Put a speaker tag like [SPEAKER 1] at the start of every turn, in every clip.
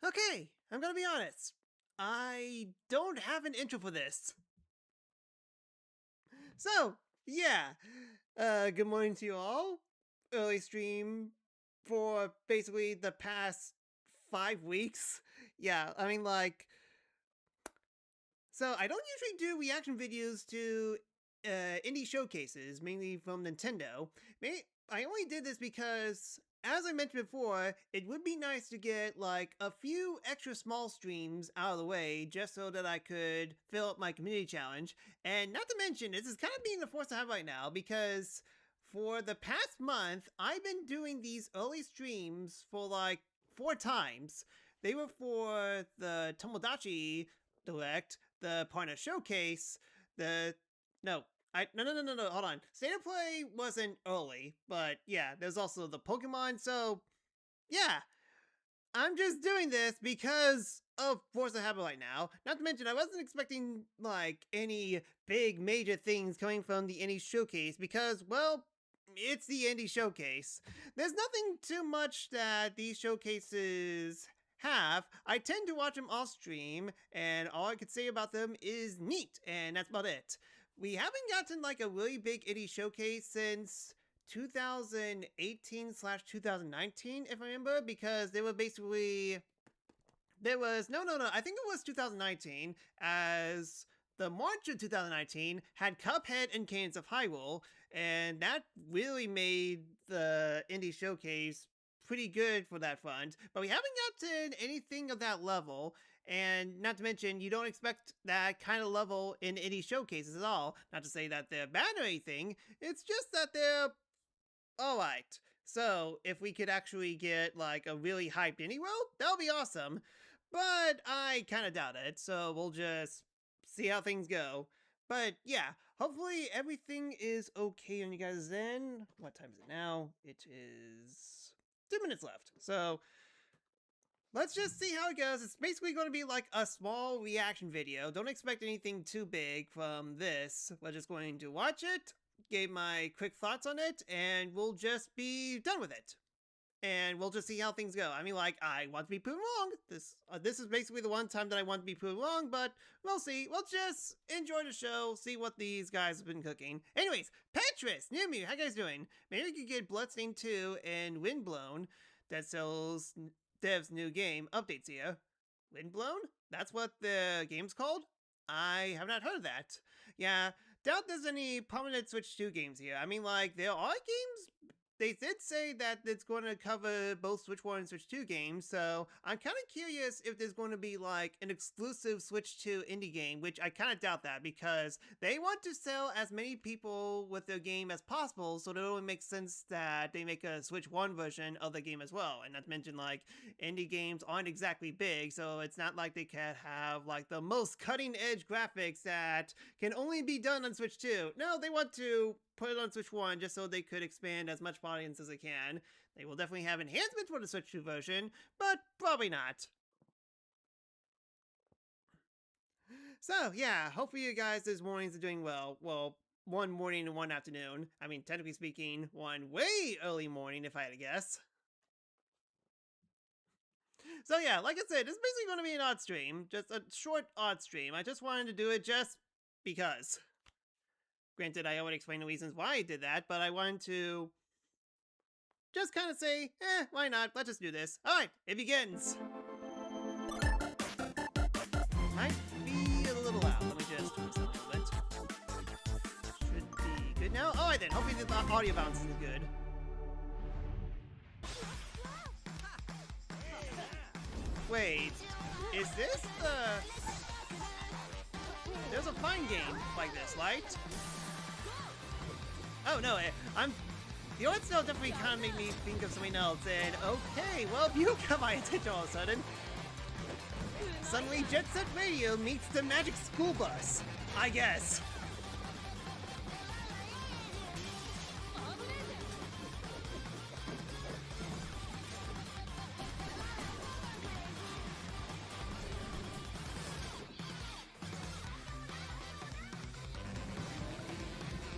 [SPEAKER 1] Okay, I'm gonna be honest. I don't have an intro for this. So, yeah. Good morning to you all. Early stream for basically the past 5 weeks. Yeah, I mean, like, so I don't usually do reaction videos to indie showcases, mainly from Nintendo. I only did this because, as I mentioned before, it would be nice to get like a few extra small streams out of the way, just so that I could fill up my community challenge. And not to mention, this is kind of being the force I have right now because for the past month, I've been doing these early streams for like 4 times. They were for the Tomodachi Direct, the Partner Showcase, the no, no. Hold on. State of Play wasn't early, but yeah, there's also the Pokemon. So yeah, I'm just doing this because of Force of Habit right now. Not to mention, I wasn't expecting like any big major things coming from the Indie Showcase because, well, it's the Indie Showcase. There's nothing too much that these showcases have. I tend to watch them off stream, and all I could say about them is neat, and that's about it. We haven't gotten like a really big indie showcase since 2018 slash 2019, if I remember, because they were basically there was no. I think it was 2019, as the March of 2019 had Cuphead and Cadence of Hyrule, and that really made the indie showcase pretty good for that front. But we haven't gotten anything of that level. And not to mention, you don't expect that kind of level in indie showcases at all. Not to say that they're bad or anything, it's just that they're alright. So, if we could actually get like a really hyped indie world, that would be awesome. But I kind of doubt it, so we'll just see how things go. But yeah, hopefully everything is okay on you guys' end. What time is it now? It is 2 minutes left. So let's just see how it goes. It's basically going to be like a small reaction video. Don't expect anything too big from this. We're just going to watch it, give my quick thoughts on it, and we'll just be done with it. And we'll just see how things go. I mean, like, I want to be proven wrong. This is basically the one time that I want to be proven wrong, but we'll see. We'll just enjoy the show, see what these guys have been cooking. Anyways, Petrus, New Mew, how you guys doing? Maybe we could get Bloodstained 2 and Windblown, Dead Cells Dev's new game updates here. Windblown? That's what the game's called? I have not heard of that. Yeah, doubt there's any prominent Switch 2 games here. I mean, like, there are games. They did say that it's going to cover both Switch 1 and Switch 2 games, so I'm kind of curious if there's going to be like an exclusive Switch 2 indie game, which I kind of doubt that because they want to sell as many people with their game as possible, so it only makes sense that they make a Switch 1 version of the game as well. And not to mention, like, indie games aren't exactly big, so it's not like they can have like the most cutting edge graphics that can only be done on Switch 2. No, they want to put it on Switch 1 just so they could expand as much audience as they can. They will definitely have enhancements for the Switch 2 version, but probably not. So, yeah, hopefully you guys this mornings are doing well. Well, one morning and one afternoon. I mean, technically speaking, one way early morning, if I had to guess. So yeah, like I said, this is basically going to be an odd stream. Just a short odd stream. I just wanted to do it just because. Granted, I already explained the reasons why I did that, but I wanted to just kind of say, why not? Let's just do this. Alright, it begins. Might be a little loud. Let me just turn this down a little bit. Should be good now. Alright then, hopefully the audio balance is good. Wait, is this the... There's a fine game like this, right? Oh no, the art style definitely kind of made me think of something else, and okay, well, if you got my attention all of a sudden. Suddenly, Jet Set Radio meets the Magic School Bus, I guess.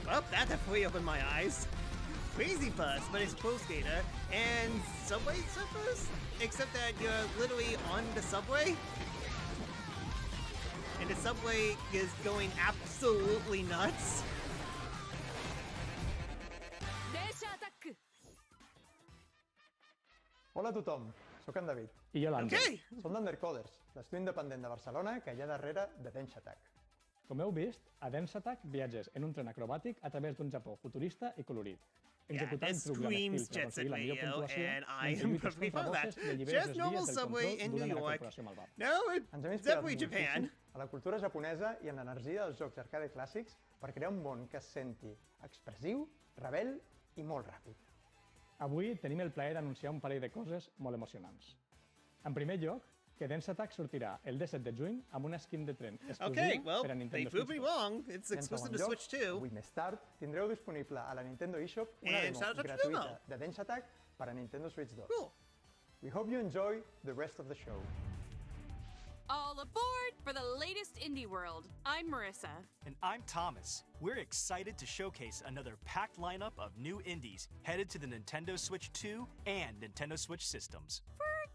[SPEAKER 1] Well, that definitely opened my eyes. Crazy Bus, but it's Pro Skater, and Subway Surfers, except that you're literally on the subway. And the subway is going absolutely nuts.
[SPEAKER 2] Hola a tothom, sóc en David.
[SPEAKER 3] I jo l'Àngel.
[SPEAKER 1] Okay.
[SPEAKER 2] Som d'Undercoders, l'estudi independent de Barcelona que hi ha darrere de The-Sakura-Samurai.
[SPEAKER 3] Com heu vist, a The-Sakura viatges en un tren acrobàtic a través d'un Japó futurista i colorit, executant
[SPEAKER 1] this
[SPEAKER 3] trucs amb
[SPEAKER 1] screams
[SPEAKER 3] estil per
[SPEAKER 1] Jet Set
[SPEAKER 3] aconseguir la millor
[SPEAKER 1] Radio,
[SPEAKER 3] puntuació,
[SPEAKER 1] and I
[SPEAKER 3] mentre
[SPEAKER 1] am
[SPEAKER 3] lluites
[SPEAKER 1] perfectly
[SPEAKER 3] contra
[SPEAKER 1] fine with that.
[SPEAKER 3] bosses i alliberes
[SPEAKER 1] Just
[SPEAKER 3] les
[SPEAKER 1] normal
[SPEAKER 3] vies del
[SPEAKER 1] subway
[SPEAKER 3] control
[SPEAKER 1] in
[SPEAKER 3] d'una
[SPEAKER 1] New
[SPEAKER 3] nova
[SPEAKER 1] York.
[SPEAKER 3] corporació malvada.
[SPEAKER 1] No,
[SPEAKER 2] Ens hem inspirat
[SPEAKER 1] definitely Japan.
[SPEAKER 2] moltíssim a la cultura japonesa i en l'energia dels jocs arcade clàssics per crear un món que es senti expressiu, rebel i molt ràpid.
[SPEAKER 3] Avui tenim el plaer d'anunciar un parell de coses molt emocionants. En primer lloc, que The-Sakura sortirà el 17 de juny amb una skin de tren
[SPEAKER 1] Okay,
[SPEAKER 3] exclusiva
[SPEAKER 1] well,
[SPEAKER 3] per a
[SPEAKER 1] they
[SPEAKER 3] Nintendo
[SPEAKER 1] proved
[SPEAKER 3] Switch
[SPEAKER 1] me
[SPEAKER 3] 2.
[SPEAKER 1] wrong. It's
[SPEAKER 2] I en
[SPEAKER 1] exclusive
[SPEAKER 2] segon
[SPEAKER 1] to
[SPEAKER 2] lloc,
[SPEAKER 1] Switch too.
[SPEAKER 2] avui més tard, tindreu disponible a la Nintendo eShop una
[SPEAKER 1] And
[SPEAKER 2] demo
[SPEAKER 1] shout out to
[SPEAKER 2] gratuïta
[SPEAKER 1] Bruno.
[SPEAKER 2] de The-Sakura per a Nintendo Switch 2.
[SPEAKER 1] Cool.
[SPEAKER 2] We hope you enjoy the rest of the show.
[SPEAKER 4] All aboard for the latest indie world. I'm Marissa.
[SPEAKER 5] And I'm Thomas. We're excited to showcase another packed lineup of new indies headed to the Nintendo Switch 2 and Nintendo Switch systems.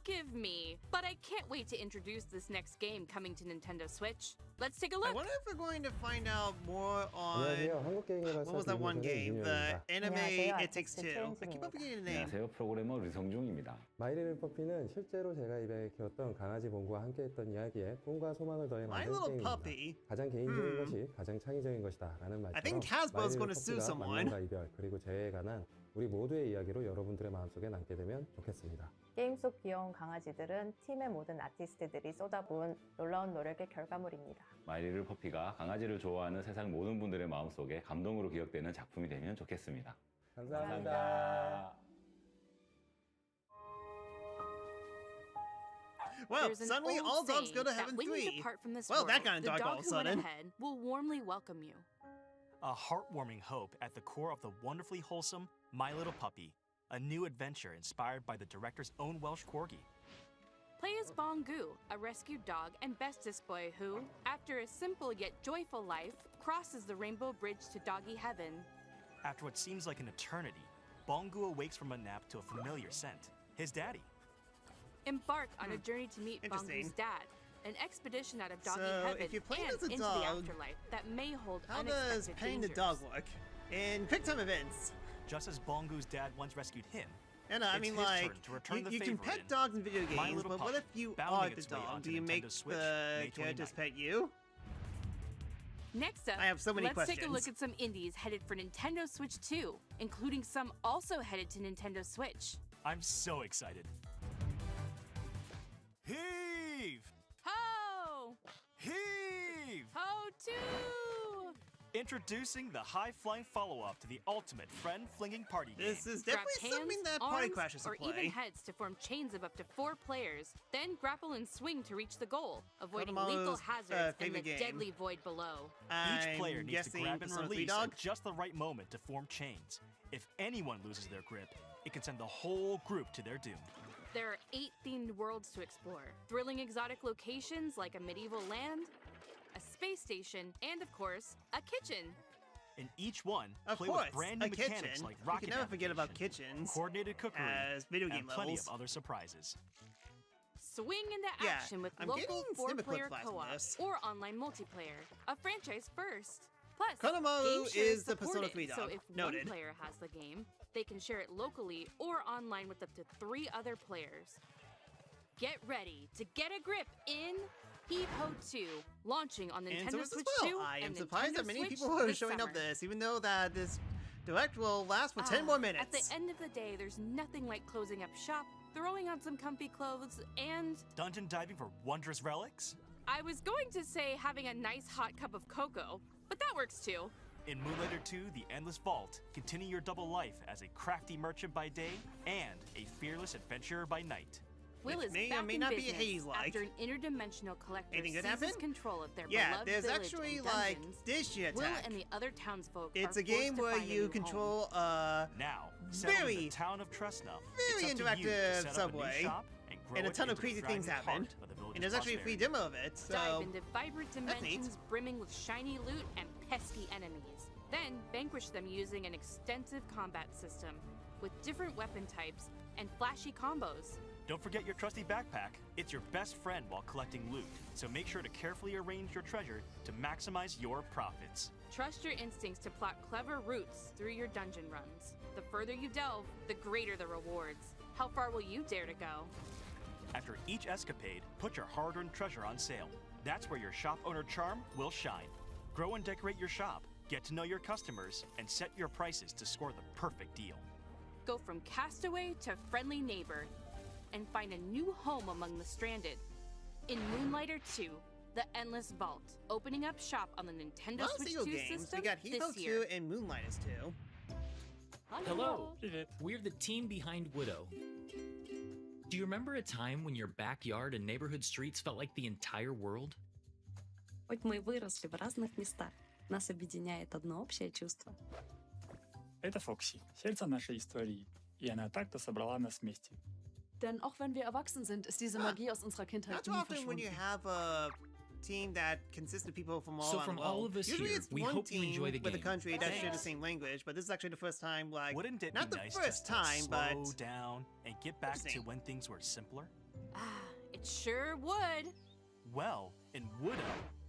[SPEAKER 4] Forgive me, but I can't wait to introduce this next game coming to Nintendo Switch. Let's take a
[SPEAKER 1] I
[SPEAKER 4] look.
[SPEAKER 1] wonder if we're going to find out more on
[SPEAKER 6] 안녕하세요. 한국 게임
[SPEAKER 1] what was that one game? The anime
[SPEAKER 7] 안녕하세요.
[SPEAKER 1] It Takes Two. I keep on forgetting the name.
[SPEAKER 8] 안녕하세요. 프로그래머 류성중입니다.
[SPEAKER 6] 마이리를 퍼피는 실제로 제가 입에 키웠던 강아지 봉구와 함께했던 이야기에 꿈과 소망을 더해
[SPEAKER 1] My
[SPEAKER 6] 만든
[SPEAKER 1] Little
[SPEAKER 6] 게임입니다.
[SPEAKER 1] Puppy.
[SPEAKER 6] 가장 개인적인 것이 가장 창의적인 것이다 라는 말처럼
[SPEAKER 1] I think Hasbro's
[SPEAKER 6] 마이리를
[SPEAKER 1] gonna sue
[SPEAKER 6] 퍼피가
[SPEAKER 1] someone.
[SPEAKER 6] 만남과 이별 그리고 재회에 관한 우리 모두의 이야기로 여러분들의 마음속에 남게 되면 좋겠습니다.
[SPEAKER 7] 게임 속 귀여운 강아지들은 팀의 모든 아티스트들이 쏟아부은 놀라운 노력의 결과물입니다.
[SPEAKER 8] 마이리를 퍼피가 강아지를 좋아하는 세상 모든 분들의 마음속에 감동으로 기억되는 작품이 되면 좋겠습니다. 감사합니다.
[SPEAKER 1] Well,
[SPEAKER 4] There's an
[SPEAKER 1] suddenly
[SPEAKER 4] old
[SPEAKER 1] all dogs go to
[SPEAKER 4] saying
[SPEAKER 1] heaven
[SPEAKER 4] that when you
[SPEAKER 1] 3.
[SPEAKER 4] depart from this
[SPEAKER 1] Well,
[SPEAKER 4] world,
[SPEAKER 1] that got
[SPEAKER 4] the
[SPEAKER 1] dark all
[SPEAKER 4] dog
[SPEAKER 1] of a
[SPEAKER 4] who went
[SPEAKER 1] sudden.
[SPEAKER 4] ahead will warmly welcome you.
[SPEAKER 5] A heartwarming hope at the core of the wonderfully wholesome My Little Puppy, a new adventure inspired by the director's own Welsh corgi.
[SPEAKER 4] Play as Bongu, a rescued dog and bestest boy who, after a simple yet joyful life, crosses the rainbow bridge to doggy heaven.
[SPEAKER 5] After what seems like an eternity, Bongu awakes from a nap to a familiar scent, his daddy.
[SPEAKER 4] Embark on a journey to meet
[SPEAKER 1] Interesting.
[SPEAKER 4] Bongu's dad, an expedition out of doggy
[SPEAKER 1] So,
[SPEAKER 4] heaven
[SPEAKER 1] if you're playing
[SPEAKER 4] and
[SPEAKER 1] as a
[SPEAKER 4] into
[SPEAKER 1] dog,
[SPEAKER 4] the afterlife that may hold
[SPEAKER 1] How
[SPEAKER 4] unexpected
[SPEAKER 1] does petting the
[SPEAKER 4] dangers.
[SPEAKER 1] dog work? In QuickTime events.
[SPEAKER 5] Just as Bongu's dad once rescued him,
[SPEAKER 1] And I
[SPEAKER 5] It's
[SPEAKER 1] mean,
[SPEAKER 5] his
[SPEAKER 1] like,
[SPEAKER 5] turn to return the
[SPEAKER 1] you can
[SPEAKER 5] favorite
[SPEAKER 1] pet
[SPEAKER 5] in
[SPEAKER 1] dogs in video
[SPEAKER 5] My
[SPEAKER 1] games,
[SPEAKER 5] Little
[SPEAKER 1] but what
[SPEAKER 5] Puppy,
[SPEAKER 1] if you
[SPEAKER 5] bounding
[SPEAKER 1] are the
[SPEAKER 5] its way
[SPEAKER 1] dog?
[SPEAKER 5] onto
[SPEAKER 1] Do you make
[SPEAKER 5] Nintendo Switch,
[SPEAKER 1] the
[SPEAKER 5] May
[SPEAKER 1] characters
[SPEAKER 5] 29th.
[SPEAKER 1] pet you?
[SPEAKER 4] Next up,
[SPEAKER 1] I have so many
[SPEAKER 4] let's take a
[SPEAKER 1] questions.
[SPEAKER 4] look at some indies headed for Nintendo Switch 2, including some also headed to Nintendo Switch.
[SPEAKER 5] I'm so excited. Heave!
[SPEAKER 4] Ho!
[SPEAKER 5] Heave!
[SPEAKER 4] Ho too!
[SPEAKER 5] Introducing the high-flying follow-up to the ultimate friend-flinging party game.
[SPEAKER 1] This is
[SPEAKER 4] Grab
[SPEAKER 1] definitely
[SPEAKER 4] hands,
[SPEAKER 1] something that party
[SPEAKER 4] arms,
[SPEAKER 1] crashers should
[SPEAKER 4] or
[SPEAKER 1] play.
[SPEAKER 4] even heads to form chains of up to 4 players, then grapple and swing to reach the goal, avoiding
[SPEAKER 1] Kodomo's,
[SPEAKER 4] lethal hazards and the
[SPEAKER 1] favorite game.
[SPEAKER 4] deadly void below.
[SPEAKER 5] Each player
[SPEAKER 1] I'm
[SPEAKER 5] needs to
[SPEAKER 1] guessing
[SPEAKER 5] grab and
[SPEAKER 1] Persona 3
[SPEAKER 5] release
[SPEAKER 1] dog.
[SPEAKER 5] at just the right moment to form chains. If anyone loses their grip, it can send the whole group to their doom.
[SPEAKER 4] There are 8 themed worlds to explore, thrilling exotic locations like a medieval land, a space station, and of course, a kitchen.
[SPEAKER 5] In each one,
[SPEAKER 1] Of
[SPEAKER 5] play
[SPEAKER 1] course,
[SPEAKER 5] with brand
[SPEAKER 1] a
[SPEAKER 5] new mechanics
[SPEAKER 1] kitchen.
[SPEAKER 5] like
[SPEAKER 1] You
[SPEAKER 5] rocket
[SPEAKER 1] can never forget about
[SPEAKER 5] navigation,
[SPEAKER 1] kitchens
[SPEAKER 5] coordinated cookery,
[SPEAKER 1] as video game
[SPEAKER 5] and plenty
[SPEAKER 1] levels.
[SPEAKER 5] of other surprises.
[SPEAKER 4] Swing into
[SPEAKER 1] Yeah,
[SPEAKER 4] action with
[SPEAKER 1] I'm
[SPEAKER 4] local
[SPEAKER 1] getting cinema clip
[SPEAKER 4] 4-player
[SPEAKER 1] vibes from
[SPEAKER 4] co-op
[SPEAKER 1] this.
[SPEAKER 4] or online multiplayer, a franchise first. Plus,
[SPEAKER 1] Kodomo
[SPEAKER 4] game share
[SPEAKER 1] is the Persona
[SPEAKER 4] supported,
[SPEAKER 1] 3
[SPEAKER 4] so
[SPEAKER 1] dog.
[SPEAKER 4] if
[SPEAKER 1] Noted.
[SPEAKER 4] one player has the game, they can share it locally or online with up to 3 other players. Get ready to get a grip in Heave Ho 2, launching on
[SPEAKER 1] And
[SPEAKER 4] Nintendo
[SPEAKER 1] so as
[SPEAKER 4] Switch
[SPEAKER 1] well.
[SPEAKER 4] 2
[SPEAKER 1] I am
[SPEAKER 4] and
[SPEAKER 1] surprised
[SPEAKER 4] Nintendo
[SPEAKER 1] that many
[SPEAKER 4] Switch
[SPEAKER 1] people are
[SPEAKER 4] this
[SPEAKER 1] showing
[SPEAKER 4] summer.
[SPEAKER 1] up this, even though that this direct will last for 10 more minutes.
[SPEAKER 4] At the end of the day, there's nothing like closing up shop, throwing on some comfy clothes, and
[SPEAKER 5] Dungeon diving for wondrous relics?
[SPEAKER 4] I was going to say having a nice hot cup of cocoa, but that works too.
[SPEAKER 5] In Moonlighter 2, The Endless Vault, continue your double life as a crafty merchant by day and a fearless adventurer by night.
[SPEAKER 4] Will
[SPEAKER 1] Which
[SPEAKER 4] is
[SPEAKER 1] may or
[SPEAKER 4] back
[SPEAKER 1] may
[SPEAKER 4] in
[SPEAKER 1] not be
[SPEAKER 4] business
[SPEAKER 1] Haze-like.
[SPEAKER 4] after an interdimensional collector
[SPEAKER 1] Anything good
[SPEAKER 4] seizes
[SPEAKER 1] happen?
[SPEAKER 4] control of their
[SPEAKER 1] Yeah,
[SPEAKER 4] beloved
[SPEAKER 1] there's
[SPEAKER 4] village
[SPEAKER 1] actually
[SPEAKER 4] and
[SPEAKER 1] like
[SPEAKER 4] dungeons.
[SPEAKER 1] Dish
[SPEAKER 4] Will
[SPEAKER 1] Attack.
[SPEAKER 4] and the other townsfolk
[SPEAKER 1] It's
[SPEAKER 4] are
[SPEAKER 1] a game
[SPEAKER 4] forced to
[SPEAKER 1] where
[SPEAKER 4] find a
[SPEAKER 1] you
[SPEAKER 4] new
[SPEAKER 1] control
[SPEAKER 5] Now, settled in
[SPEAKER 1] very,
[SPEAKER 5] the town of Trestnuff,
[SPEAKER 1] very
[SPEAKER 5] it's up to you to
[SPEAKER 1] interactive
[SPEAKER 5] set up a
[SPEAKER 1] subway,
[SPEAKER 5] new shop and grow
[SPEAKER 1] and a
[SPEAKER 5] it
[SPEAKER 1] ton of
[SPEAKER 5] into the
[SPEAKER 1] crazy things
[SPEAKER 5] thriving
[SPEAKER 1] happen.
[SPEAKER 5] heart of the village's
[SPEAKER 1] And there's actually a free
[SPEAKER 5] prosperity.
[SPEAKER 1] demo of it,
[SPEAKER 4] home. Dive
[SPEAKER 1] so
[SPEAKER 4] into vibrant
[SPEAKER 1] neat.
[SPEAKER 4] dimensions brimming with shiny loot and pesky enemies. Then vanquish them using an extensive combat system with different weapon types, and flashy combos.
[SPEAKER 5] Don't forget your trusty backpack. It's your best friend while collecting loot, so make sure to carefully arrange your treasure to maximize your profits.
[SPEAKER 4] Trust your instincts to plot clever routes through your dungeon runs. The further you delve, the greater the rewards. How far will you dare to go?
[SPEAKER 5] After each escapade, put your hard-earned treasure on sale. That's where your shop owner charm will shine. Grow and decorate your shop, get to know your customers, and set your prices to score the perfect deal.
[SPEAKER 4] Go from castaway to friendly neighbor, and find a new home among the stranded. In Moonlighter 2, The Endless Vault, opening up shop on the Nintendo
[SPEAKER 1] Lot of
[SPEAKER 4] Switch
[SPEAKER 1] single
[SPEAKER 4] 2
[SPEAKER 1] games.
[SPEAKER 4] system
[SPEAKER 1] We got Hippo
[SPEAKER 4] this year.
[SPEAKER 1] 2 and Moonlighters 2.
[SPEAKER 9] Hello. We're the team behind Widow. Do you remember a time when your backyard and neighborhood streets felt like the entire world?
[SPEAKER 10] Хоть мы и выросли в разных местах, нас объединяет одно общее чувство.
[SPEAKER 11] Это Фокси, сердце нашей истории, и она так-то собрала нас вместе.
[SPEAKER 12] Denn auch wenn wir erwachsen sind, ist diese Magie aus unserer Kindheit
[SPEAKER 1] Not too
[SPEAKER 12] nie
[SPEAKER 1] often when you
[SPEAKER 12] verschwunden.
[SPEAKER 1] have a team that consists of people from all
[SPEAKER 9] So
[SPEAKER 1] around
[SPEAKER 9] from
[SPEAKER 1] the
[SPEAKER 9] all
[SPEAKER 1] world.
[SPEAKER 9] of us
[SPEAKER 1] Usually
[SPEAKER 9] here,
[SPEAKER 1] it's
[SPEAKER 9] we
[SPEAKER 1] one
[SPEAKER 9] hope you
[SPEAKER 1] team
[SPEAKER 9] enjoy the
[SPEAKER 1] with a
[SPEAKER 9] game.
[SPEAKER 1] country that share the
[SPEAKER 5] Thanks.
[SPEAKER 1] same language, but this is actually the first time, like,
[SPEAKER 5] Wouldn't it
[SPEAKER 1] not
[SPEAKER 5] be
[SPEAKER 1] the
[SPEAKER 5] nice
[SPEAKER 1] first
[SPEAKER 5] just to
[SPEAKER 1] time, but
[SPEAKER 5] slow down and get back to
[SPEAKER 1] Interesting.
[SPEAKER 5] when things were simpler?
[SPEAKER 4] Ah, it sure would.
[SPEAKER 5] Well, in Widow,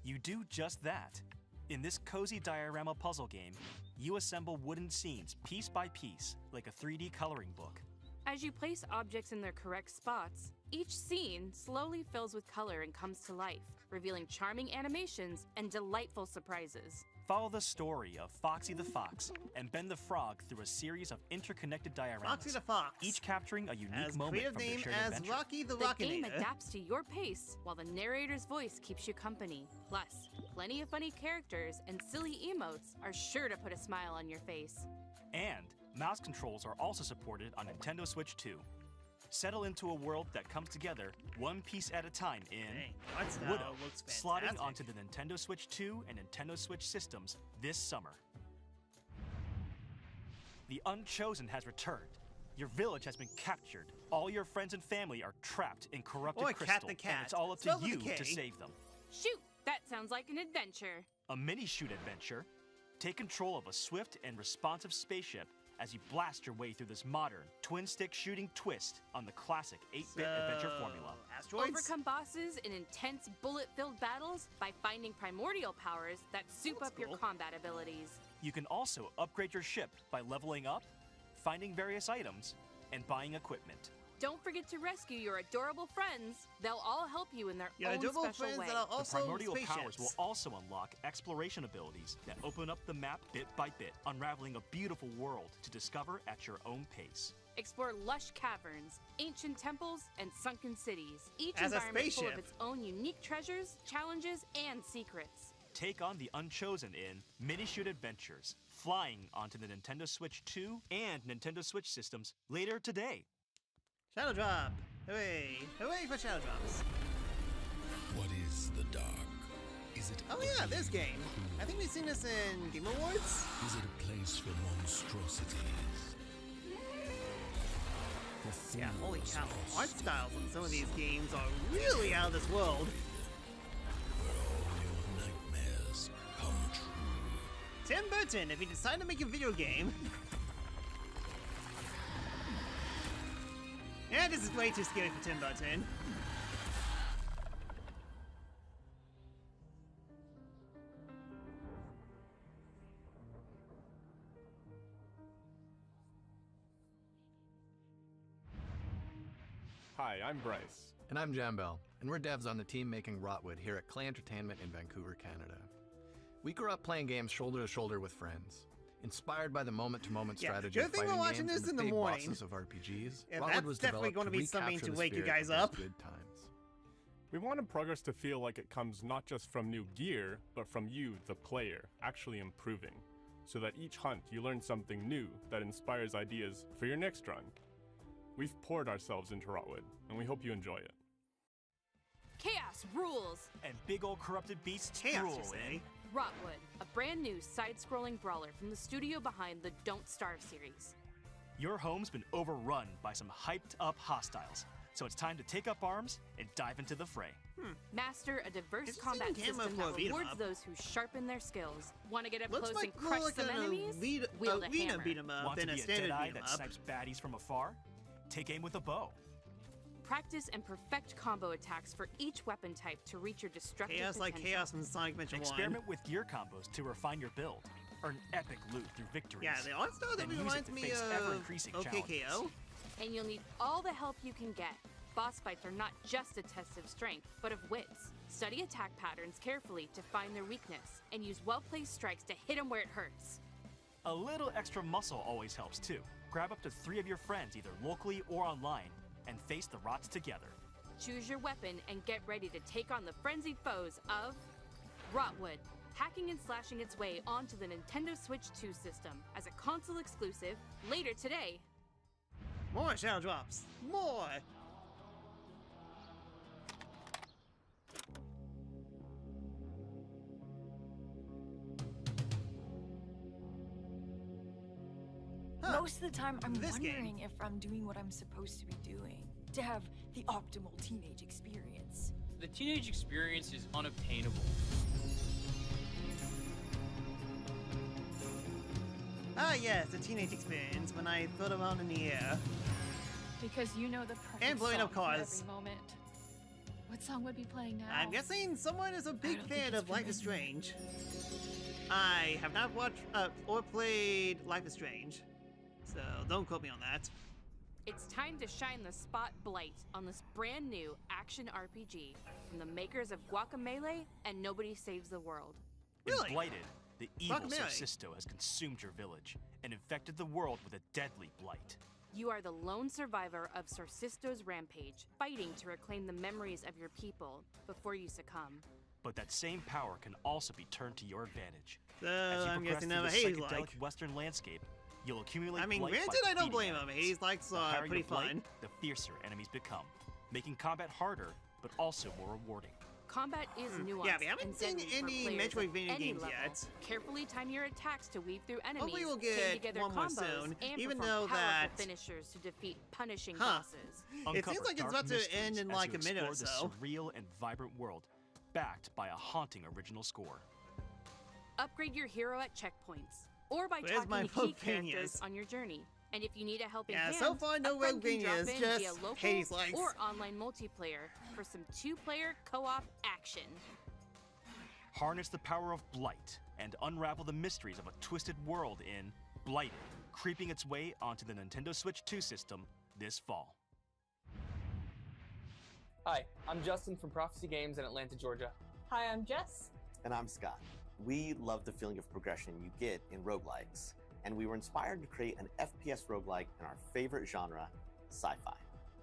[SPEAKER 5] you do just that. In this cozy diorama puzzle game, you assemble wooden scenes piece by piece, like a 3D coloring book.
[SPEAKER 4] As you place objects in their correct spots, each scene slowly fills with color and comes to life, revealing charming animations and delightful surprises.
[SPEAKER 5] Follow the story of Foxy the Fox and Ben the Frog through a series of interconnected dioramas,
[SPEAKER 1] Foxy the Fox,
[SPEAKER 5] each capturing a unique
[SPEAKER 1] as
[SPEAKER 5] moment
[SPEAKER 1] creative
[SPEAKER 5] from their
[SPEAKER 1] name
[SPEAKER 5] shared
[SPEAKER 1] as
[SPEAKER 5] adventure.
[SPEAKER 1] Rocky the
[SPEAKER 4] The game
[SPEAKER 1] Rockinator.
[SPEAKER 4] adapts to your pace, while the narrator's voice keeps you company. Plus, plenty of funny characters and silly emotes are sure to put a smile on your face.
[SPEAKER 5] And mouse controls are also supported on Nintendo Switch 2. Settle into a world that comes together one piece at a time in
[SPEAKER 1] Dang, art style
[SPEAKER 5] Widow,
[SPEAKER 1] looks
[SPEAKER 5] slotting
[SPEAKER 1] fantastic.
[SPEAKER 5] onto the Nintendo Switch 2 and Nintendo Switch systems this summer. The Unchosen has returned. Your village has been captured. All your friends and family are trapped in corrupted
[SPEAKER 1] Or Cat
[SPEAKER 5] crystal,
[SPEAKER 1] the Cat.
[SPEAKER 5] and it's all up to
[SPEAKER 1] Spelled with
[SPEAKER 5] you
[SPEAKER 1] a K.
[SPEAKER 5] to save them.
[SPEAKER 4] Shoot, that sounds like an adventure.
[SPEAKER 5] A mini-shoot adventure. Take control of a swift and responsive spaceship as you blast your way through this modern, twin-stick shooting twist on the classic 8-bit adventure formula.
[SPEAKER 1] Asteroids?
[SPEAKER 4] Overcome bosses in intense bullet-filled battles by finding primordial powers that soup
[SPEAKER 1] That's
[SPEAKER 4] up your
[SPEAKER 1] cool.
[SPEAKER 4] combat abilities.
[SPEAKER 5] You can also upgrade your ship by leveling up, finding various items, and buying equipment.
[SPEAKER 4] Don't forget to rescue your adorable friends. They'll all help you in their
[SPEAKER 1] Your
[SPEAKER 4] own
[SPEAKER 1] adorable
[SPEAKER 4] special
[SPEAKER 1] friends
[SPEAKER 4] way.
[SPEAKER 1] that are
[SPEAKER 5] The
[SPEAKER 1] also
[SPEAKER 5] primordial powers
[SPEAKER 1] spaceships.
[SPEAKER 5] will also unlock exploration abilities that open up the map bit by bit, unraveling a beautiful world to discover at your own pace.
[SPEAKER 4] Explore lush caverns, ancient temples, and sunken cities. Each
[SPEAKER 1] As a
[SPEAKER 4] environment full of
[SPEAKER 1] spaceship.
[SPEAKER 4] its own unique treasures, challenges, and secrets.
[SPEAKER 5] Take on the Unchosen in Mini-Shoot Adventures, flying onto the Nintendo Switch 2 and Nintendo Switch systems later today.
[SPEAKER 1] Shadow Drop. Hooray. Hooray for Shadow Drops.
[SPEAKER 13] What is the dark? Is it
[SPEAKER 1] Oh yeah, this game. I think we've seen this in Game Awards.
[SPEAKER 13] Is it a place for monstrosities? For
[SPEAKER 1] Yeah, holy
[SPEAKER 13] fools
[SPEAKER 1] cow.
[SPEAKER 13] lost,
[SPEAKER 1] Art styles in some of these games are really out of this world.
[SPEAKER 13] where all your nightmares come true.
[SPEAKER 1] Tim Burton, if you decide to make a video game. Yeah, this is way too scary for Tim Burton.
[SPEAKER 14] Hi, I'm Bryce.
[SPEAKER 15] And I'm Jambel, and we're devs on the team making Rotwood here at Clay Entertainment in Vancouver, Canada. We grew up playing games shoulder to shoulder with friends. Inspired by the moment-to-moment
[SPEAKER 1] Yeah,
[SPEAKER 15] strategy
[SPEAKER 1] good
[SPEAKER 15] of
[SPEAKER 1] thing we're
[SPEAKER 15] fighting
[SPEAKER 1] watching
[SPEAKER 15] games
[SPEAKER 1] this
[SPEAKER 15] and
[SPEAKER 1] in
[SPEAKER 15] the
[SPEAKER 1] the
[SPEAKER 15] big
[SPEAKER 1] morning.
[SPEAKER 15] bosses of RPGs,
[SPEAKER 1] Yeah,
[SPEAKER 15] Rotwood
[SPEAKER 1] that's
[SPEAKER 15] was
[SPEAKER 1] definitely
[SPEAKER 15] developed
[SPEAKER 1] gonna be something
[SPEAKER 15] recapture
[SPEAKER 1] to
[SPEAKER 15] the
[SPEAKER 1] wake you
[SPEAKER 15] spirit
[SPEAKER 1] guys
[SPEAKER 15] of those
[SPEAKER 1] up.
[SPEAKER 15] good times.
[SPEAKER 14] We wanted progress to feel like it comes not just from new gear, but from you, the player, actually improving. So that each hunt you learn something new that inspires ideas for your next run. We've poured ourselves into Rotwood, and we hope you enjoy it.
[SPEAKER 4] Chaos rules!
[SPEAKER 5] And big old corrupted beasts
[SPEAKER 1] Chaos,
[SPEAKER 5] rule
[SPEAKER 1] you say?
[SPEAKER 5] in
[SPEAKER 4] Rotwood, a brand new side-scrolling brawler from the studio behind the Don't Starve series.
[SPEAKER 5] Your home's been overrun by some hyped-up hostiles, so it's time to take up arms and dive into the fray.
[SPEAKER 4] Master a diverse
[SPEAKER 1] It's
[SPEAKER 4] combat
[SPEAKER 1] seen Gamma
[SPEAKER 4] system
[SPEAKER 1] for a
[SPEAKER 4] that
[SPEAKER 1] beat 'em
[SPEAKER 4] rewards
[SPEAKER 1] up.
[SPEAKER 4] those who sharpen their skills. Want to get up
[SPEAKER 1] Looks
[SPEAKER 4] close
[SPEAKER 1] like
[SPEAKER 4] and
[SPEAKER 1] more
[SPEAKER 4] crush
[SPEAKER 1] like
[SPEAKER 4] some
[SPEAKER 1] an
[SPEAKER 4] enemies?
[SPEAKER 1] arena
[SPEAKER 4] Wield a
[SPEAKER 1] beat
[SPEAKER 4] hammer.
[SPEAKER 1] 'em up
[SPEAKER 5] Want
[SPEAKER 1] than
[SPEAKER 5] to
[SPEAKER 1] a
[SPEAKER 5] be a
[SPEAKER 1] standard
[SPEAKER 5] Jedi
[SPEAKER 1] beat 'em
[SPEAKER 5] that
[SPEAKER 1] up.
[SPEAKER 5] snipes baddies from afar? Take aim with a bow.
[SPEAKER 4] Practice and perfect combo attacks for each weapon type to reach your destructive
[SPEAKER 1] Chaos like
[SPEAKER 4] potential.
[SPEAKER 1] Chaos from Sonic Adventure 1.
[SPEAKER 5] Experiment with gear combos to refine your build. Earn epic loot through victories.
[SPEAKER 1] Yeah, the art style
[SPEAKER 5] Then
[SPEAKER 1] that
[SPEAKER 5] use it
[SPEAKER 1] reminds
[SPEAKER 5] to
[SPEAKER 1] me
[SPEAKER 5] face
[SPEAKER 1] of
[SPEAKER 5] ever-increasing
[SPEAKER 1] OKKO.
[SPEAKER 5] challenges.
[SPEAKER 4] And you'll need all the help you can get. Boss fights are not just a test of strength, but of wits. Study attack patterns carefully to find their weakness, and use well-placed strikes to hit them where it hurts.
[SPEAKER 5] A little extra muscle always helps too. Grab up to 3 of your friends either locally or online, and face the rots together.
[SPEAKER 4] Choose your weapon and get ready to take on the frenzied foes of Rotwood, hacking and slashing its way onto the Nintendo Switch 2 system as a console exclusive later today.
[SPEAKER 1] More Shadow Drops. More!
[SPEAKER 16] Most of the time, I'm
[SPEAKER 1] This
[SPEAKER 16] wondering
[SPEAKER 1] game.
[SPEAKER 16] if I'm doing what I'm supposed to be doing to have the optimal teenage experience.
[SPEAKER 17] The teenage experience is unobtainable.
[SPEAKER 1] Ah yes, the teenage experience when I float around in the air.
[SPEAKER 12] Because you know the perfect
[SPEAKER 1] And blowing up
[SPEAKER 12] song for
[SPEAKER 1] cars.
[SPEAKER 12] every moment. What song would be playing now?
[SPEAKER 1] I'm guessing someone is a big
[SPEAKER 12] don't think
[SPEAKER 1] fan
[SPEAKER 12] it's
[SPEAKER 1] of Life is
[SPEAKER 12] familiar.
[SPEAKER 1] Strange. I have not watched or played Life is Strange, so don't quote me on that.
[SPEAKER 4] It's time to shine the spotlight on this brand new action RPG from the makers of Guacamelee and Nobody Saves the World.
[SPEAKER 1] Really?
[SPEAKER 5] In Blighted, the evil
[SPEAKER 1] Guacamelee.
[SPEAKER 5] Sorcisto has consumed your village and infected the world with a deadly blight.
[SPEAKER 4] You are the lone survivor of Sorcisto's rampage, fighting to reclaim the memories of your people before you succumb.
[SPEAKER 5] But that same power can also be turned to your advantage.
[SPEAKER 1] So
[SPEAKER 5] As you
[SPEAKER 1] I'm
[SPEAKER 5] progress
[SPEAKER 1] guessing
[SPEAKER 5] through
[SPEAKER 1] now
[SPEAKER 5] the
[SPEAKER 1] Hades
[SPEAKER 5] psychedelic
[SPEAKER 1] like.
[SPEAKER 5] western landscape, you'll accumulate
[SPEAKER 1] I mean,
[SPEAKER 5] blight by
[SPEAKER 1] granted, I don't
[SPEAKER 5] defeating
[SPEAKER 1] blame him.
[SPEAKER 5] enemies.
[SPEAKER 1] Hades likes
[SPEAKER 5] The higher
[SPEAKER 1] pretty
[SPEAKER 5] your blight,
[SPEAKER 1] fun.
[SPEAKER 5] the fiercer enemies become, making combat harder, but also more rewarding.
[SPEAKER 4] Combat is nuanced.
[SPEAKER 1] Yeah, we haven't
[SPEAKER 4] and
[SPEAKER 1] seen
[SPEAKER 4] deadly for
[SPEAKER 1] any
[SPEAKER 4] players of
[SPEAKER 1] Metroidvania
[SPEAKER 4] any
[SPEAKER 1] games
[SPEAKER 4] level.
[SPEAKER 1] yet.
[SPEAKER 4] Carefully time your attacks to weave through enemies.
[SPEAKER 1] Hopefully we'll
[SPEAKER 4] chain
[SPEAKER 1] get
[SPEAKER 4] together
[SPEAKER 1] one more
[SPEAKER 4] combos,
[SPEAKER 1] soon,
[SPEAKER 4] and
[SPEAKER 1] even
[SPEAKER 4] perform
[SPEAKER 1] though
[SPEAKER 4] powerful
[SPEAKER 1] that-
[SPEAKER 4] finishers to defeat punishing
[SPEAKER 1] Huh.
[SPEAKER 4] bosses.
[SPEAKER 1] It
[SPEAKER 5] Uncover
[SPEAKER 1] seems like it's
[SPEAKER 5] dark
[SPEAKER 1] about to
[SPEAKER 5] mysteries
[SPEAKER 1] end in
[SPEAKER 5] as
[SPEAKER 1] like
[SPEAKER 5] you
[SPEAKER 1] a minute or
[SPEAKER 5] explore
[SPEAKER 1] so.
[SPEAKER 5] this surreal and vibrant world, backed by a haunting original score.
[SPEAKER 4] Upgrade your hero at checkpoints, or by
[SPEAKER 1] Where's my
[SPEAKER 4] talking to key
[SPEAKER 1] Roguevanias?
[SPEAKER 4] characters on your journey. And if you need a helping
[SPEAKER 1] Yeah,
[SPEAKER 4] hand,
[SPEAKER 1] so far no
[SPEAKER 4] a friend can drop
[SPEAKER 1] Roguevanias,
[SPEAKER 4] in via
[SPEAKER 1] just
[SPEAKER 4] local
[SPEAKER 1] Hades likes.
[SPEAKER 4] or online multiplayer for some two-player co-op action.
[SPEAKER 5] Harness the power of blight and unravel the mysteries of a twisted world in Blighted, creeping its way onto the Nintendo Switch 2 system this fall.
[SPEAKER 18] Hi, I'm Justin from Prophecy Games in Atlanta, Georgia.
[SPEAKER 19] Hi, I'm Jess.
[SPEAKER 20] And I'm Scott. We love the feeling of progression you get in roguelikes, and we were inspired to create an FPS roguelike in our favorite genre, sci-fi.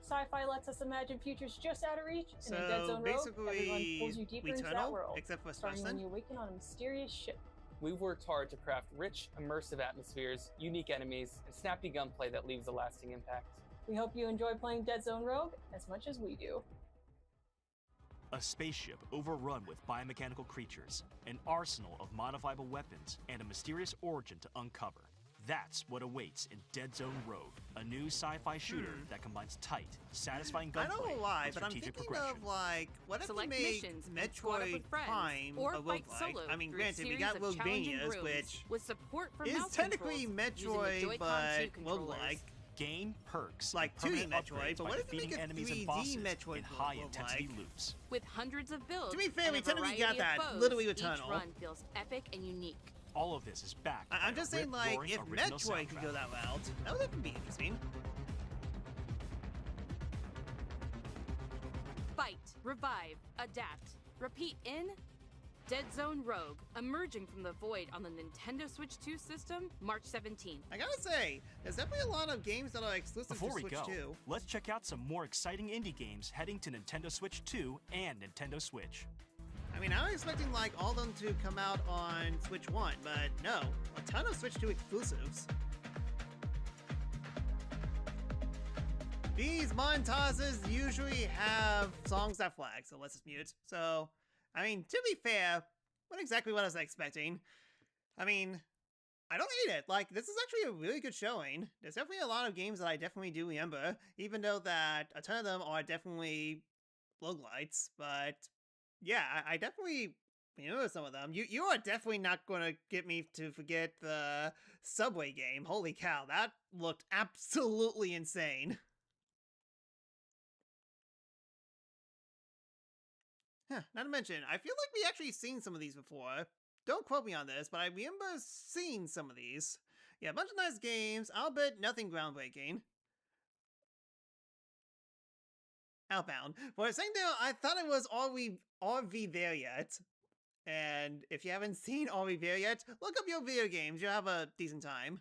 [SPEAKER 19] Sci-fi lets us imagine futures just out of reach, and in Dead
[SPEAKER 1] So
[SPEAKER 19] Zone Rogue, everyone
[SPEAKER 1] basically,
[SPEAKER 19] pulls you deeper
[SPEAKER 1] we
[SPEAKER 19] into that
[SPEAKER 1] tunnel,
[SPEAKER 19] world,
[SPEAKER 1] except for
[SPEAKER 19] starting when
[SPEAKER 1] Spartan.
[SPEAKER 19] you awaken on a mysterious ship.
[SPEAKER 18] We've worked hard to craft rich, immersive atmospheres, unique enemies, and snappy gunplay that leaves a lasting impact.
[SPEAKER 19] We hope you enjoy playing Dead Zone Rogue as much as we do.
[SPEAKER 5] A spaceship overrun with biomechanical creatures, an arsenal of modifiable weapons, and a mysterious origin to uncover. That's what awaits in Dead Zone Rogue, a new sci-fi shooter that combines tight, satisfying
[SPEAKER 1] I don't
[SPEAKER 5] gunplay
[SPEAKER 1] know why,
[SPEAKER 5] with
[SPEAKER 1] but I'm
[SPEAKER 5] strategic
[SPEAKER 1] thinking
[SPEAKER 5] progression.
[SPEAKER 1] of like, what if
[SPEAKER 4] Select
[SPEAKER 1] we make
[SPEAKER 4] missions and squad up
[SPEAKER 1] Metroid
[SPEAKER 4] with friends,
[SPEAKER 1] Prime
[SPEAKER 4] or
[SPEAKER 1] a
[SPEAKER 4] fight
[SPEAKER 1] roguelike?
[SPEAKER 4] solo
[SPEAKER 1] I mean,
[SPEAKER 4] through a
[SPEAKER 1] granted, we
[SPEAKER 4] series
[SPEAKER 1] got
[SPEAKER 4] of challenging
[SPEAKER 1] Roguevanias,
[SPEAKER 4] rooms
[SPEAKER 1] which
[SPEAKER 4] with support from
[SPEAKER 1] is
[SPEAKER 4] mouse
[SPEAKER 1] technically
[SPEAKER 4] controls using the
[SPEAKER 1] Metroid,
[SPEAKER 4] Joy-Con
[SPEAKER 1] but
[SPEAKER 4] 2 controllers.
[SPEAKER 1] roguelike.
[SPEAKER 5] Gain perks
[SPEAKER 1] Like
[SPEAKER 5] and
[SPEAKER 1] 2D
[SPEAKER 5] permanent
[SPEAKER 1] Metroid,
[SPEAKER 5] upgrades
[SPEAKER 1] but
[SPEAKER 5] by
[SPEAKER 1] what if we
[SPEAKER 5] defeating
[SPEAKER 1] make a
[SPEAKER 5] enemies
[SPEAKER 1] 3D
[SPEAKER 5] and bosses
[SPEAKER 1] Metroid
[SPEAKER 5] in high-intensity
[SPEAKER 1] roguelike?
[SPEAKER 5] loops.
[SPEAKER 4] With hundreds of builds,
[SPEAKER 1] To be fair,
[SPEAKER 4] and
[SPEAKER 1] we
[SPEAKER 4] a
[SPEAKER 1] technically
[SPEAKER 4] variety
[SPEAKER 1] got
[SPEAKER 4] of
[SPEAKER 1] that
[SPEAKER 4] foes,
[SPEAKER 1] literally with
[SPEAKER 4] each
[SPEAKER 1] Tunnel.
[SPEAKER 4] run feels epic and unique.
[SPEAKER 5] All of this is backed by
[SPEAKER 1] I'm
[SPEAKER 5] a
[SPEAKER 1] just saying, like,
[SPEAKER 5] rip-roaring
[SPEAKER 1] if
[SPEAKER 5] original
[SPEAKER 1] Metroid could
[SPEAKER 5] soundtrack.
[SPEAKER 1] go that route, that would be interesting.
[SPEAKER 4] Fight, revive, adapt, repeat in Dead Zone Rogue, emerging from the void on the Nintendo Switch 2 system, March 17th.
[SPEAKER 1] I gotta say, there's definitely a lot of games that are exclusive
[SPEAKER 5] Before
[SPEAKER 1] to
[SPEAKER 5] we
[SPEAKER 1] Switch
[SPEAKER 5] go,
[SPEAKER 1] 2.
[SPEAKER 5] let's check out some more exciting indie games heading to Nintendo Switch 2 and Nintendo Switch.
[SPEAKER 1] I mean, I was expecting like all of them to come out on Switch 1, but no, a ton of Switch 2 exclusives. These montages usually have songs that flag, so let's just mute. So, I mean, to be fair, what exactly what I was expecting? I mean, I don't hate it. Like, this is actually a really good showing. There's definitely a lot of games that I definitely do remember, even though that a ton of them are definitely roguelites, but yeah, I definitely remember some of them. You are definitely not going to get me to forget the Subway game. Holy cow, that looked absolutely insane. Not to mention, I feel like we actually seen some of these before. Don't quote me on this, but I remember seeing some of these. Yeah, a bunch of nice games. I'll bet nothing groundbreaking. Outbound. For a second there, I thought it was RV There Yet. And if you haven't seen RV There Yet, look up your video games. You'll have a decent time.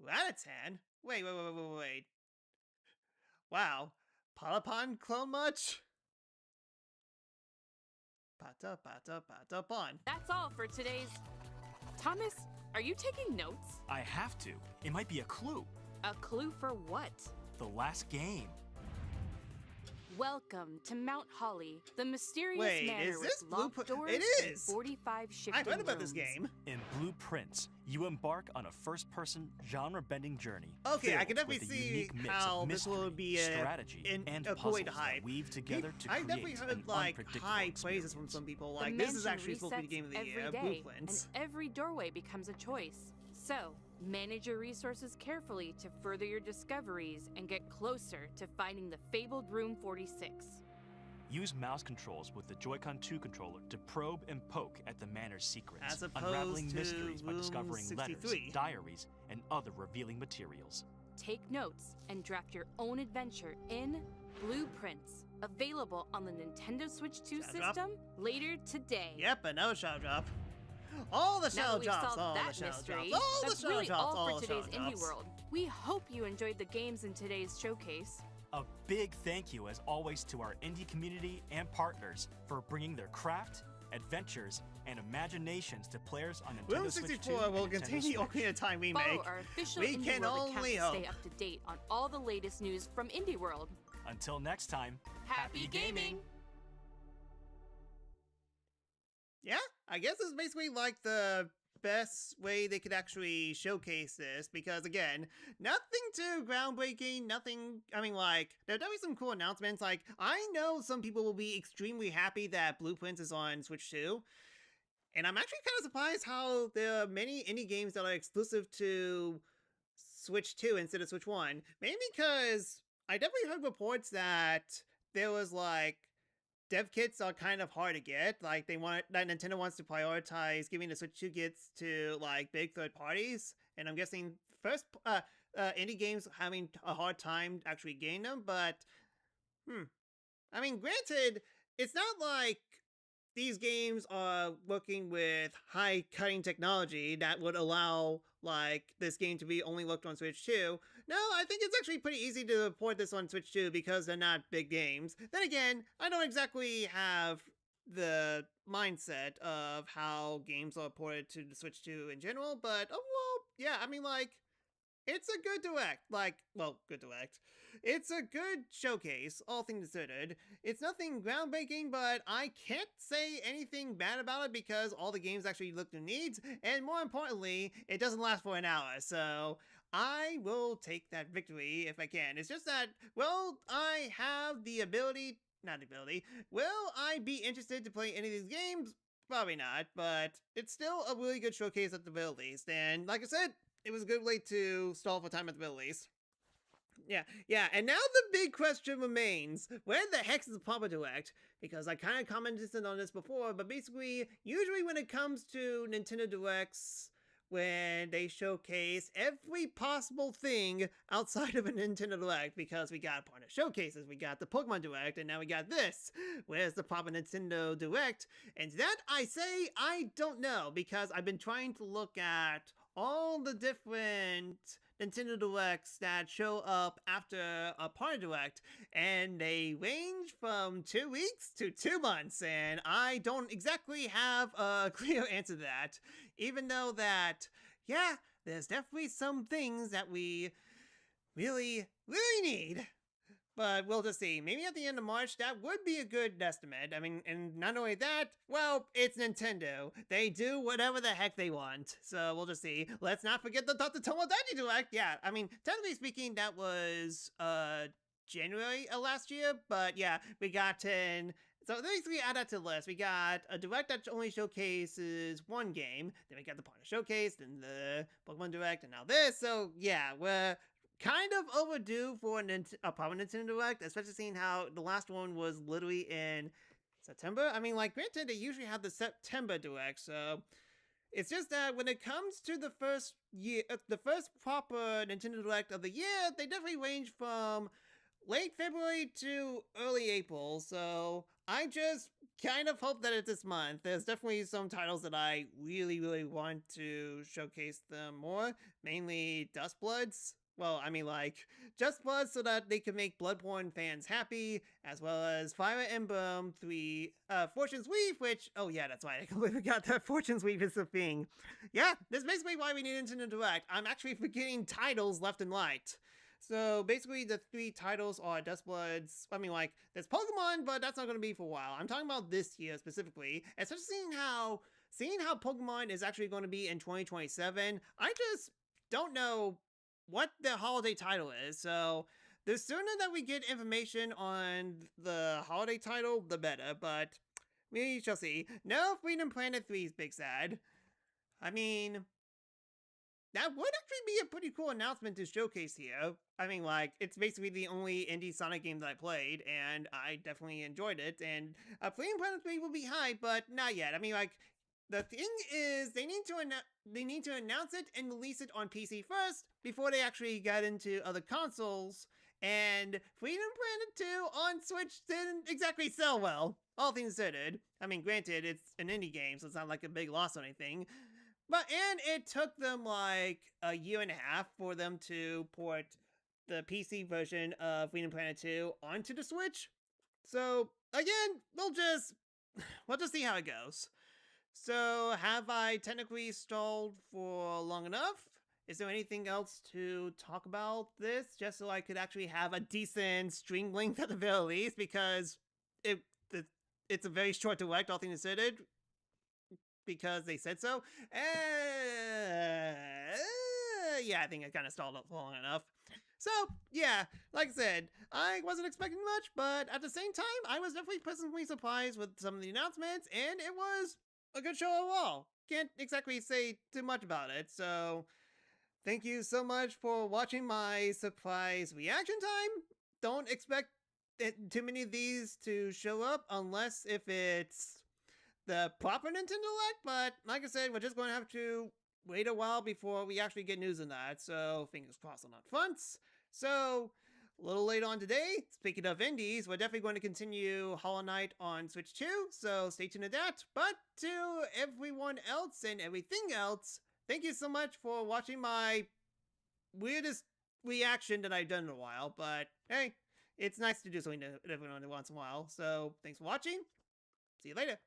[SPEAKER 1] Ratatan? Wait. Wow. Palapon clone much? Patapon.
[SPEAKER 4] That's all for today's... Thomas, are you taking notes?
[SPEAKER 5] I have to. It might be a clue.
[SPEAKER 4] A clue for what?
[SPEAKER 5] The last game.
[SPEAKER 4] Welcome to Mount Holly, the mysterious
[SPEAKER 1] Wait,
[SPEAKER 4] manor
[SPEAKER 1] is this
[SPEAKER 4] with locked doors
[SPEAKER 1] It
[SPEAKER 4] and
[SPEAKER 1] is!
[SPEAKER 4] 45 shifting
[SPEAKER 1] I've heard about
[SPEAKER 4] rooms.
[SPEAKER 1] this game.
[SPEAKER 5] In Blueprints, you embark on a first-person, genre-bending journey.
[SPEAKER 1] Okay, I
[SPEAKER 5] filled
[SPEAKER 1] can definitely
[SPEAKER 5] with a
[SPEAKER 1] see
[SPEAKER 5] unique mix
[SPEAKER 1] how
[SPEAKER 5] of
[SPEAKER 1] this
[SPEAKER 5] mystery,
[SPEAKER 1] will be
[SPEAKER 5] strategy, and
[SPEAKER 1] a cool way
[SPEAKER 5] puzzles
[SPEAKER 1] to hype.
[SPEAKER 5] that weave together to
[SPEAKER 1] I
[SPEAKER 5] create
[SPEAKER 1] definitely heard
[SPEAKER 5] an
[SPEAKER 1] like
[SPEAKER 5] unpredictable
[SPEAKER 1] high
[SPEAKER 5] experience.
[SPEAKER 1] praises from some people.
[SPEAKER 4] The
[SPEAKER 1] Like this is
[SPEAKER 4] mansion
[SPEAKER 1] actually supposed to be the game of the
[SPEAKER 4] resets
[SPEAKER 1] year.
[SPEAKER 4] every day,
[SPEAKER 1] Blueprints.
[SPEAKER 4] and every doorway becomes a choice. So, manage your resources carefully to further your discoveries and get closer to finding the fabled Room 46.
[SPEAKER 5] Use mouse controls with the Joy-Con 2 controller to probe and poke at the manor's secrets,
[SPEAKER 1] As opposed
[SPEAKER 5] unraveling
[SPEAKER 1] to
[SPEAKER 5] mysteries by
[SPEAKER 1] Room
[SPEAKER 5] discovering letters,
[SPEAKER 1] 63.
[SPEAKER 5] diaries, and other revealing materials.
[SPEAKER 4] Take notes and draft your own adventure in Blueprints, available on the Nintendo Switch 2
[SPEAKER 1] Shadow drop?
[SPEAKER 4] system later today.
[SPEAKER 1] Yep, another shadow drop. All the
[SPEAKER 4] Now
[SPEAKER 1] shadow
[SPEAKER 4] that we've
[SPEAKER 1] drops.
[SPEAKER 4] solved
[SPEAKER 1] All
[SPEAKER 4] that
[SPEAKER 1] the shadow
[SPEAKER 4] mystery,
[SPEAKER 1] drops. All the
[SPEAKER 4] that's
[SPEAKER 1] shadow
[SPEAKER 4] really
[SPEAKER 1] drops.
[SPEAKER 4] all
[SPEAKER 1] All
[SPEAKER 4] for
[SPEAKER 1] the
[SPEAKER 4] today's
[SPEAKER 1] shadow
[SPEAKER 4] Indie
[SPEAKER 1] drops.
[SPEAKER 4] World. We hope you enjoyed the games in today's showcase.
[SPEAKER 5] A big thank you, as always, to our indie community and partners for bringing their craft, adventures, and imaginations to players on Nintendo
[SPEAKER 1] Room
[SPEAKER 5] Switch
[SPEAKER 1] 64
[SPEAKER 5] 2
[SPEAKER 1] will
[SPEAKER 5] and Nintendo
[SPEAKER 1] continue
[SPEAKER 5] Switch.
[SPEAKER 1] Ocarina of Time
[SPEAKER 4] Follow
[SPEAKER 1] remake.
[SPEAKER 4] our official
[SPEAKER 1] We
[SPEAKER 4] Indie
[SPEAKER 1] can
[SPEAKER 4] World account
[SPEAKER 1] only
[SPEAKER 4] to
[SPEAKER 1] hope.
[SPEAKER 4] stay up to date on all the latest news from Indie World.
[SPEAKER 5] Until next time,
[SPEAKER 4] Happy gaming!
[SPEAKER 1] Yeah, I guess it's basically like the best way they could actually showcase this, because again, nothing too groundbreaking, nothing, I mean, like, there'll definitely some cool announcements. Like, I know some people will be extremely happy that Blueprints is on Switch 2, and I'm actually kind of surprised how there are many indie games that are exclusive to Switch 2 instead of Switch 1, mainly because I definitely heard reports that there was, like, dev kits are kind of hard to get. Like Nintendo wants to prioritize giving the Switch 2 kits to like big third parties, and I'm guessing first indie games having a hard time actually getting them. But I mean, granted, it's not like these games are working with high cutting technology that would allow like this game to be only looked on Switch 2. No, I think it's actually pretty easy to port this on Switch 2 because they're not big games. Then again, I don't exactly have the mindset of how games are ported to the Switch 2 in general, but overall, yeah, I mean, like, it's a good direct. Good direct. It's a good showcase, all things considered. It's nothing groundbreaking, but I can't say anything bad about it because all the games actually look to needs, and more importantly, it doesn't last for an hour, so I will take that victory if I can. It's just that, will I have the ability, will I be interested to play any of these games? Probably not, but it's still a really good showcase at the very least, and like I said, it was a good way to stall for time at the very least. Yeah, and now the big question remains, where the heck is the proper direct? Because I kind of commented on this before, but basically, usually when it comes to Nintendo Directs, when they showcase every possible thing outside of a Nintendo Direct, because we got partner showcases, we got the Pokemon Direct, and now we got this. Where's the proper Nintendo Direct? And that I say, I don't know, because I've been trying to look at all the different Nintendo Directs that show up after a partner Direct, and they range from 2 weeks to 2 months, and I don't exactly have a clear answer to that, even though that, yeah, there's definitely some things that we really, really need. But we'll just see. Maybe at the end of March, that would be a good estimate. I mean, and not only that, well, it's Nintendo. They do whatever the heck they want. So we'll just see. Let's not forget the Dr. Tomodachi Direct. Yeah, I mean, technically speaking, that was January of last year. But yeah, we got in. So basically, add that to the list. We got a Direct that only showcases one game. Then we got the partner showcase, then the Pokemon Direct, and now this. So yeah, we're kind of overdue for a proper Nintendo Direct, especially seeing how the last one was literally in September? I mean, like, granted, they usually have the September Direct, so it's just that when it comes to the first year, the first proper Nintendo Direct of the year, they definitely range from late February to early April, so I just kind of hope that it's this month. There's definitely some titles that I really, really want to showcase them more, mainly Dustbloods. Well, I mean, like, Just Blood so that they can make Bloodborne fans happy, as well as Fire Emblem 3, Fortune's Weave, which, oh yeah, that's why I completely forgot that Fortune's Weave is a thing. Yeah, that's basically why we need Nintendo Direct. I'm actually forgetting titles left and right. So basically the 3 titles are Dustbloods. I mean, like, there's Pokemon, but that's not going to be for a while. I'm talking about this year specifically, especially seeing how Pokemon is actually going to be in 2027. I just don't know what the holiday title is, so the sooner that we get information on the holiday title, the better, but we shall see. No Freedom Planet 3 is big sad. I mean, that would actually be a pretty cool announcement to showcase here. I mean, like, it's basically the only indie Sonic game that I played, and I definitely enjoyed it, and Freedom Planet 3 will be high, but not yet. I mean, like, the thing is, they need to announce it and release it on PC first before they actually get into other consoles. And Freedom Planet 2 on Switch didn't exactly sell well, all things considered. I mean, granted, it's an indie game, so it's not like a big loss or anything. And it took them like a year and a half for them to port the PC version of Freedom Planet 2 onto the Switch. So again, we'll just see how it goes. So, have I technically stalled for long enough? Is there anything else to talk about this? Just so I could actually have a decent stream length at the very least, because it's a very short direct, all things considered, because they said so. Yeah, I think I kind of stalled up long enough. So, yeah, like I said, I wasn't expecting much, but at the same time, I was definitely pleasantly surprised with some of the announcements, and it was a good show overall. Can't exactly say too much about it, so thank you so much for watching my surprise reaction time. Don't expect too many of these to show up unless if it's the proper Nintendo Direct, but like I said, we're just going to have to wait a while before we actually get news on that, so fingers crossed on that front. So, a little late on today, speaking of indies, we're definitely going to continue Hollow Knight on Switch 2, so stay tuned to that. But to everyone else and everything else, thank you so much for watching my weirdest reaction that I've done in a while, but hey, it's nice to do something to everyone once in a while, so thanks for watching, see you later.